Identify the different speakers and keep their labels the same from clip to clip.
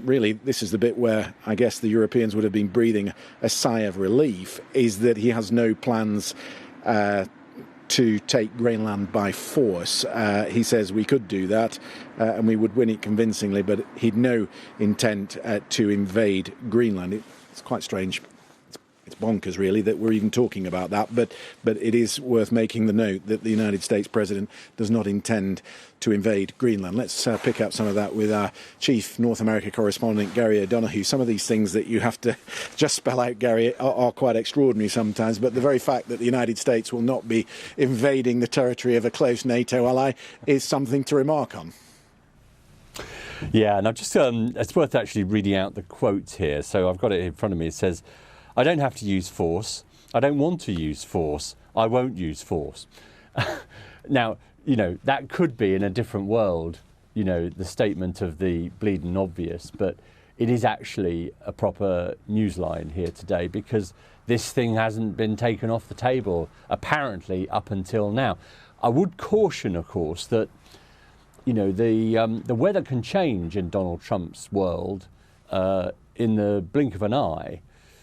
Speaker 1: really this is the bit where I guess the Europeans would have been breathing a sigh of relief, is that he has no plans to take Greenland by force. He says we could do that and we would win it convincingly, but he'd no intent to invade Greenland. It's quite strange. It's bonkers, really, that we're even talking about that, but it is worth making the note that the United States President does not intend to invade Greenland. Let's pick up some of that with our chief North America correspondent, Gary O'Donoghue. Some of these things that you have to just spell out, Gary, are quite extraordinary sometimes, but the very fact that the United States will not be invading the territory of a close NATO ally is something to remark on.
Speaker 2: Yeah, and I've just, it's worth actually reading out the quote here. So I've got it in front of me. It says, "I don't have to use force. I don't want to use force. I won't use force." Now, you know, that could be in a different world, you know, the statement of the bleeding obvious, but it is actually a proper newsline here today because this thing hasn't been taken off the table, apparently, up until now. I would caution, of course, that, you know, the weather can change in Donald Trump's world in the blink of an eye.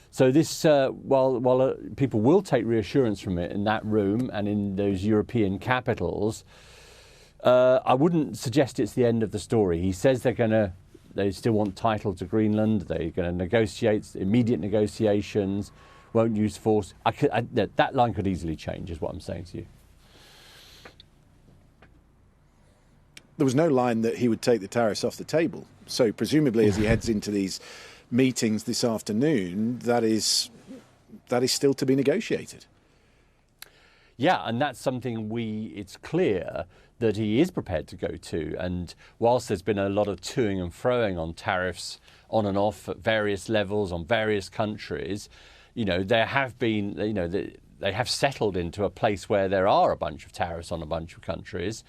Speaker 2: So this, while people will take reassurance from it in that room and in those European capitals, I wouldn't suggest it's the end of the story. He says they still want title to Greenland. They're going to negotiate, immediate negotiations, won't use force. That line could easily change, is what I'm saying to you.
Speaker 1: There was no line that he would take the tariffs off the table. So presumably as he heads into these meetings this afternoon, that is still to be negotiated.
Speaker 2: Yeah, and that's something it's clear that he is prepared to go to. And whilst there's been a lot of toing and froing on tariffs on and off at various levels on various countries, you know, there have been, you know, they have settled into a place where there are a bunch of tariffs on a bunch of countries.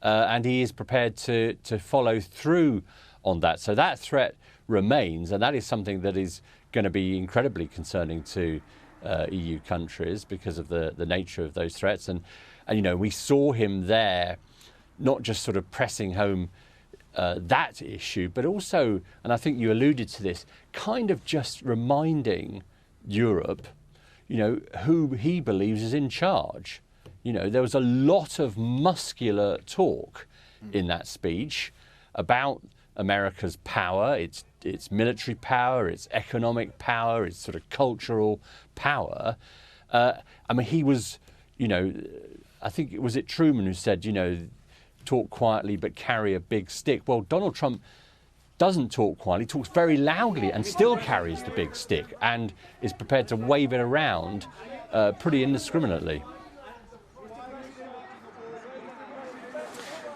Speaker 2: And he is prepared to follow through on that. So that threat remains, and that is something that is going to be incredibly concerning to EU countries because of the nature of those threats. And you know, we saw him there not just sort of pressing home that issue, but also, and I think you alluded to this, kind of just reminding Europe, you know, who he believes is in charge. You know, there was a lot of muscular talk in that speech about America's power, its military power, its economic power, its sort of cultural power. I mean, he was, you know, I think, was it Truman who said, you know, talk quietly but carry a big stick? Well, Donald Trump doesn't talk quietly, talks very loudly and still carries the big stick and is prepared to wave it around pretty indiscriminately.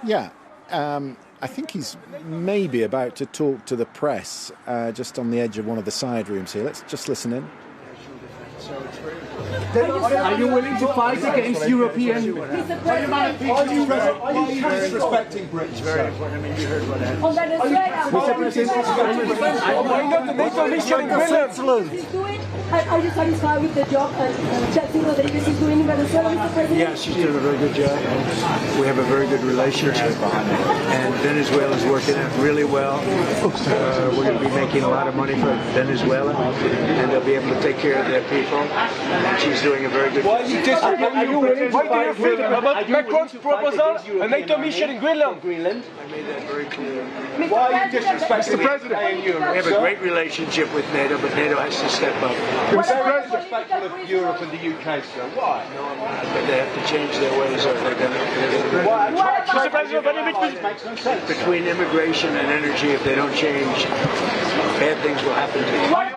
Speaker 1: Yeah. I think he's maybe about to talk to the press just on the edge of one of the side rooms here. Let's just listen in.
Speaker 3: Are you willing to fight against European?
Speaker 4: Are you disrespecting Britain? Very important. I mean, you heard what happened.
Speaker 3: Mr. President, why not the NATO mission in Greenland?
Speaker 5: Are you satisfied with the job that Rodriguez is doing in Venezuela, Mr. President?
Speaker 4: Yeah, she's doing a very good job. We have a very good relationship. And Venezuela is working out really well. We're going to be making a lot of money for Venezuela. And they'll be able to take care of their people. And she's doing a very good job.
Speaker 3: Why do you think about Macron's proposal, a NATO mission in Greenland?
Speaker 4: I made that very clear.
Speaker 3: Why are you disrespecting
Speaker 4: Mr. President? We have a great relationship with NATO, but NATO has to step up.
Speaker 3: Disrespectful of Europe and the UK, sir. Why?
Speaker 4: No, I'm not. But they have to change their ways or they're going to...
Speaker 3: Mr. President, makes no sense.
Speaker 4: Between immigration and energy, if they don't change, bad things will happen to you.